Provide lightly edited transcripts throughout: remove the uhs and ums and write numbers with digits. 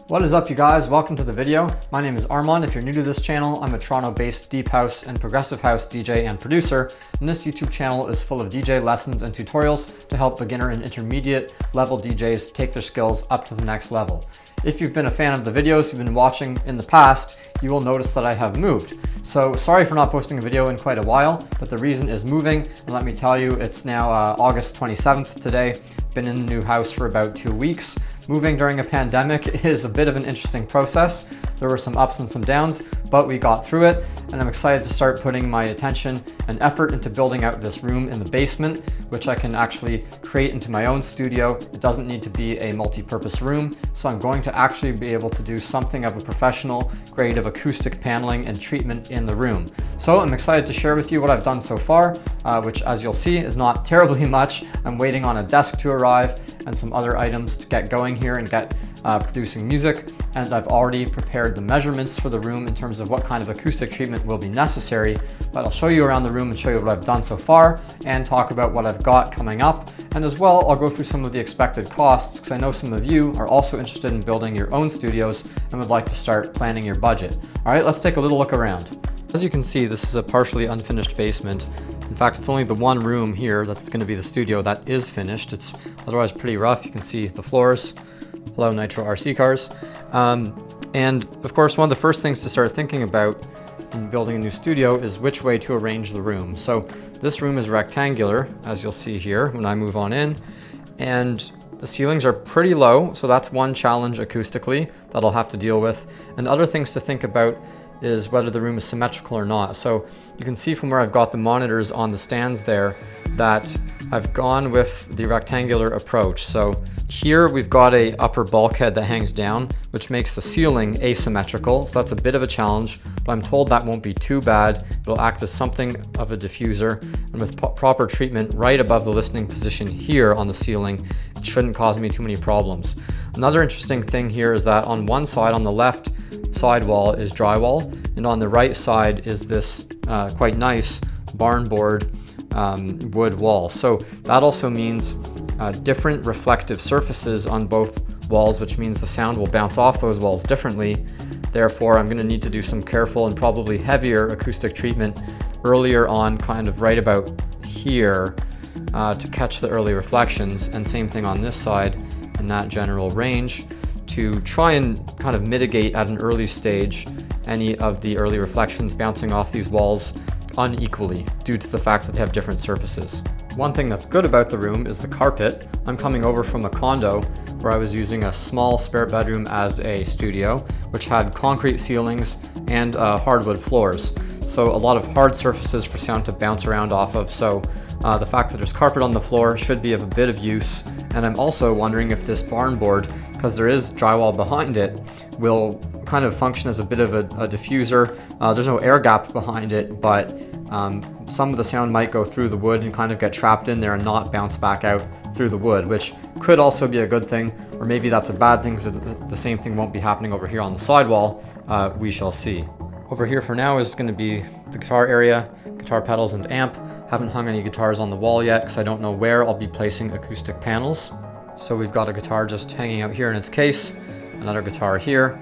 What is up, you guys? Welcome to the video. My name is Armand. If you're new to this channel, I'm a Toronto-based deep house and progressive house DJ and producer, and this YouTube channel is full of DJ lessons and tutorials to help beginner and intermediate level DJs take their skills up to the next level. If you've been a fan of the videos you've been watching in the past, you will notice that I have moved. So sorry for not posting a video in quite a while, but the reason is moving. And let me tell you, it's now August 27th today. Been in the new house for about 2 weeks. Moving during a pandemic is a bit of an interesting process. There were some ups and some downs, but we got through it, and I'm excited to start putting my attention and effort into building out this room in the basement, which I can actually create into my own studio. It doesn't need to be a multi-purpose room, so I'm going to actually be able to do something of a professional grade of acoustic paneling and treatment in the room. So I'm excited to share with you what I've done so far, which, as you'll see, is not terribly much. I'm waiting on a desk to arrive and some other items to get going here and get producing music, and I've already prepared the measurements for the room in terms of what kind of acoustic treatment will be necessary. But I'll show you around the room and show you what I've done so far and talk about what I've got coming up. And as well, I'll go through some of the expected costs, because I know some of you are also interested in building your own studios and would like to start planning your budget. All right, let's take a little look around. As you can see, this is a partially unfinished basement. In fact, it's only the one room here that's going to be the studio that is finished. It's otherwise pretty rough. You can see the floors. Hello, Nitro RC cars. And of course, one of the first things to start thinking about in building a new studio is which way to arrange the room. So this room is rectangular, as you'll see here when I move on in, and the ceilings are pretty low, so that's one challenge acoustically that I'll have to deal with. And other things to think about is whether the room is symmetrical or not. So you can see from where I've got the monitors on the stands there that I've gone with the rectangular approach. So here we've got a upper bulkhead that hangs down, which makes the ceiling asymmetrical. So that's a bit of a challenge, but I'm told that won't be too bad. It'll act as something of a diffuser, and with proper treatment right above the listening position here on the ceiling, it shouldn't cause me too many problems. Another interesting thing here is that on one side, on the left side wall, is drywall, and on the right side is this quite nice barn board wood wall. So that also means different reflective surfaces on both walls, which means the sound will bounce off those walls differently. Therefore, I'm going to need to do some careful and probably heavier acoustic treatment earlier on, kind of right about here, to catch the early reflections, and same thing on this side in that general range, to try and kind of mitigate at an early stage any of the early reflections bouncing off these walls unequally due to the fact that they have different surfaces. One thing that's good about the room is the carpet. I'm coming over from a condo where I was using a small spare bedroom as a studio, which had concrete ceilings and hardwood floors. So a lot of hard surfaces for sound to bounce around off of. So the fact that there's carpet on the floor should be of a bit of use. And I'm also wondering if this barn board, because there is drywall behind it, will kind of function as a bit of a diffuser. There's no air gap behind it, but some of the sound might go through the wood and kind of get trapped in there and not bounce back out through the wood, which could also be a good thing, or maybe that's a bad thing because the same thing won't be happening over here on the sidewall. We shall see. Over here for now is going to be the guitar area, guitar pedals and amp. Haven't hung any guitars on the wall yet because I don't know where I'll be placing acoustic panels. So we've got a guitar just hanging out here in its case, another guitar here,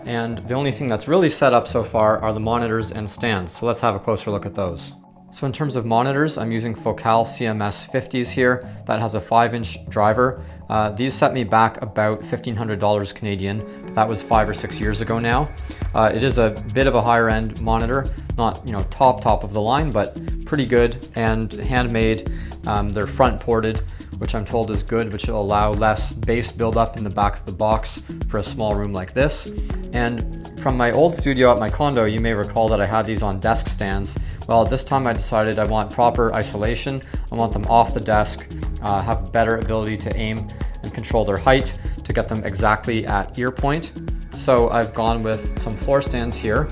and the only thing that's really set up so far are the monitors and stands. So let's have a closer look at those. So in terms of monitors, I'm using Focal CMS 50s here. That has a 5-inch driver. These set me back about $1,500 Canadian, but that was 5 or 6 years ago now. It is a bit of a higher end monitor, not top of the line, but pretty good and handmade. They're front ported, which I'm told is good, which will allow less bass buildup in the back of the box for a small room like this. And from my old studio at my condo, you may recall that I had these on desk stands. Well, this time I decided I want proper isolation. I want them off the desk, have better ability to aim and control their height to get them exactly at ear point. So I've gone with some floor stands here.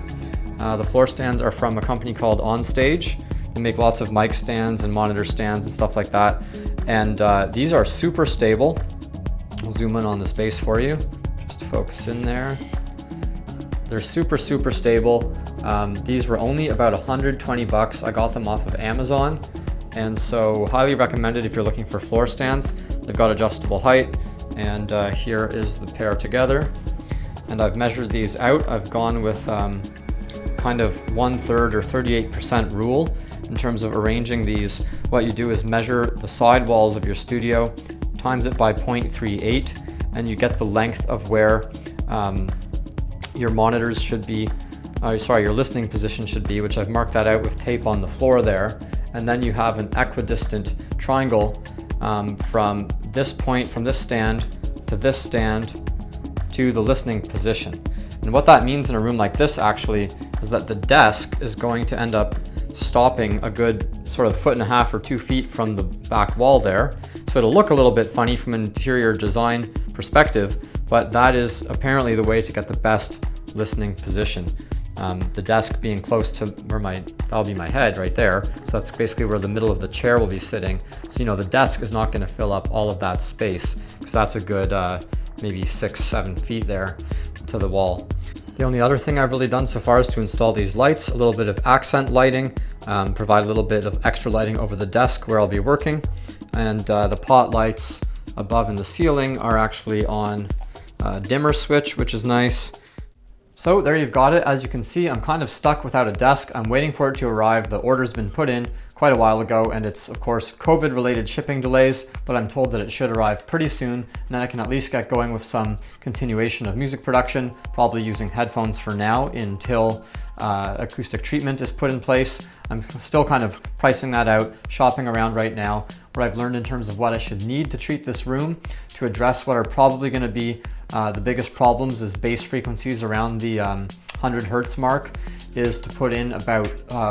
The floor stands are from a company called OnStage. They make lots of mic stands and monitor stands and stuff like that. And these are super stable. I'll zoom in on the space for you, just to focus in there. They're super stable. These were only about 120 bucks. I got them off of Amazon, and so highly recommended if you're looking for floor stands. They've got adjustable height, and here is the pair together. and I've measured these out. I've gone with kind of 1/3 or 38% rule in terms of arranging these. What you do is measure the side walls of your studio, times it by 0.38, and you get the length of where your monitors should be, your listening position should be, which I've marked that out with tape on the floor there. And then you have an equidistant triangle from this point, from this stand to this stand to the listening position. And what that means in a room like this actually is that the desk is going to end up stopping a good sort of 1.5 or 2 feet from the back wall there. So it'll look a little bit funny from an interior design perspective, but that is apparently the way to get the best listening position. The desk being close to where that'll be my head right there. So that's basically where the middle of the chair will be sitting. So, the desk is not going to fill up all of that space, because that's a good maybe 6-7 feet there to the wall. The only other thing I've really done so far is to install these lights, a little bit of accent lighting, provide a little bit of extra lighting over the desk where I'll be working. And the pot lights above in the ceiling are actually on a dimmer switch, which is nice. So there you've got it. As you can see, I'm kind of stuck without a desk. I'm waiting for it to arrive. The order's been put in quite a while ago, and it's of course COVID-related shipping delays, but I'm told that it should arrive pretty soon, and then I can at least get going with some continuation of music production, probably using headphones for now until acoustic treatment is put in place. I'm still kind of pricing that out, shopping around right now. What I've learned in terms of what I should need to treat this room to address what are probably going to be the biggest problems is bass frequencies around the 100 hertz mark, is to put in about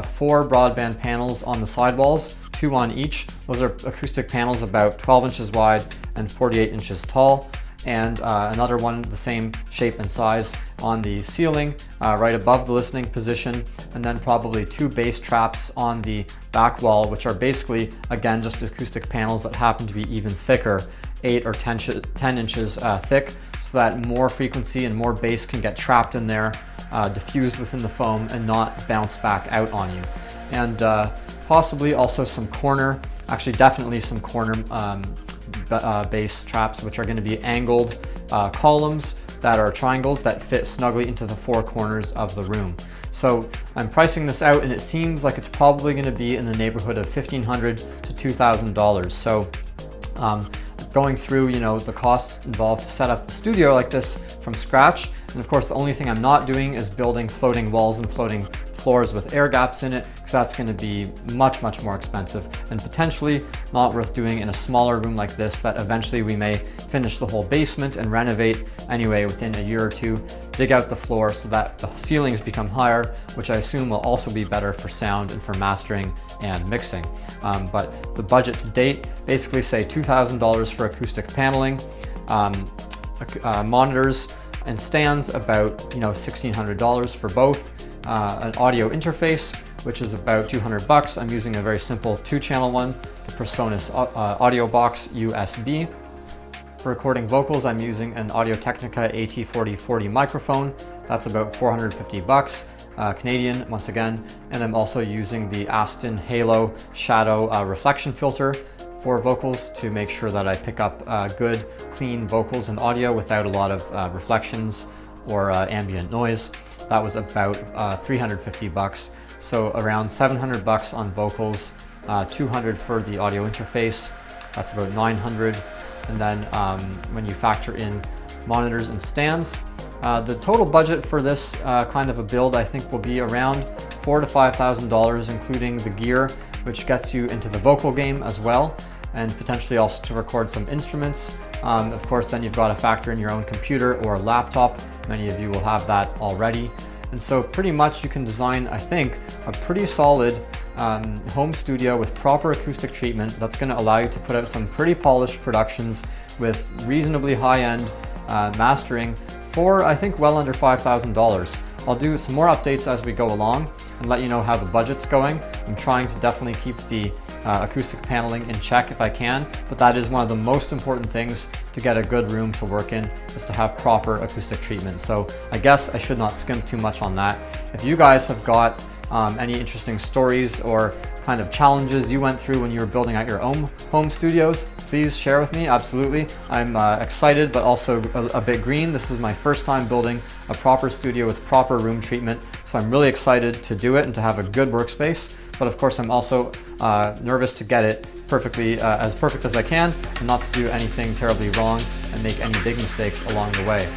4 broadband panels on the sidewalls, 2 on each. Those are acoustic panels about 12 inches wide and 48 inches tall, and another one the same shape and size on the ceiling right above the listening position, and then probably 2 bass traps on the back wall, which are basically, again, just acoustic panels that happen to be even thicker, 8 or 10 inches thick, so that more frequency and more bass can get trapped in there, diffused within the foam and not bounce back out on you. And possibly also some corner, actually definitely some corner bass traps, which are going to be angled columns that are triangles that fit snugly into the 4 corners of the room. So I'm pricing this out, and it seems like it's probably going to be in the neighborhood of $1,500 to $2,000. So going through, the costs involved to set up the studio like this from scratch. And of course, the only thing I'm not doing is building floating walls and floating floors with air gaps in it, because that's going to be much, much more expensive and potentially not worth doing in a smaller room like this that eventually we may finish the whole basement and renovate anyway within a year or 2, dig out the floor so that the ceilings become higher, which I assume will also be better for sound and for mastering and mixing. But the budget to date, basically say $2,000 for acoustic paneling, monitors and stands about $1,600 for both. An audio interface, which is about $200. I'm using a very simple 2-channel one, the PreSonus Audio Box USB. For recording vocals, I'm using an Audio-Technica AT4040 microphone. That's about $450 Canadian, once again. And I'm also using the Aston Halo Shadow reflection filter for vocals to make sure that I pick up good, clean vocals and audio without a lot of reflections or ambient noise. That was about $350, so around $700 on vocals, $200 for the audio interface. That's about $900, and then when you factor in monitors and stands, the total budget for this kind of a build, I think, will be around $4,000 to $5,000, including the gear, which gets you into the vocal game as well, and potentially also to record some instruments. Of course, then you've got to factor in your own computer or laptop. Many of you will have that already. And so pretty much you can design, I think, a pretty solid home studio with proper acoustic treatment that's going to allow you to put out some pretty polished productions with reasonably high-end mastering for, I think, well under $5,000. I'll do some more updates as we go along and let you know how the budget's going. I'm trying to definitely keep the acoustic paneling in check if I can, but that is one of the most important things to get a good room to work in, is to have proper acoustic treatment. So I guess I should not skimp too much on that. If you guys have got any interesting stories or kind of challenges you went through when you were building out your own home studios, please share with me. Absolutely. I'm excited, but also a bit green. This is my first time building a proper studio with proper room treatment, so I'm really excited to do it and to have a good workspace. But of course, I'm also nervous to get it perfectly, as perfect as I can, and not to do anything terribly wrong and make any big mistakes along the way.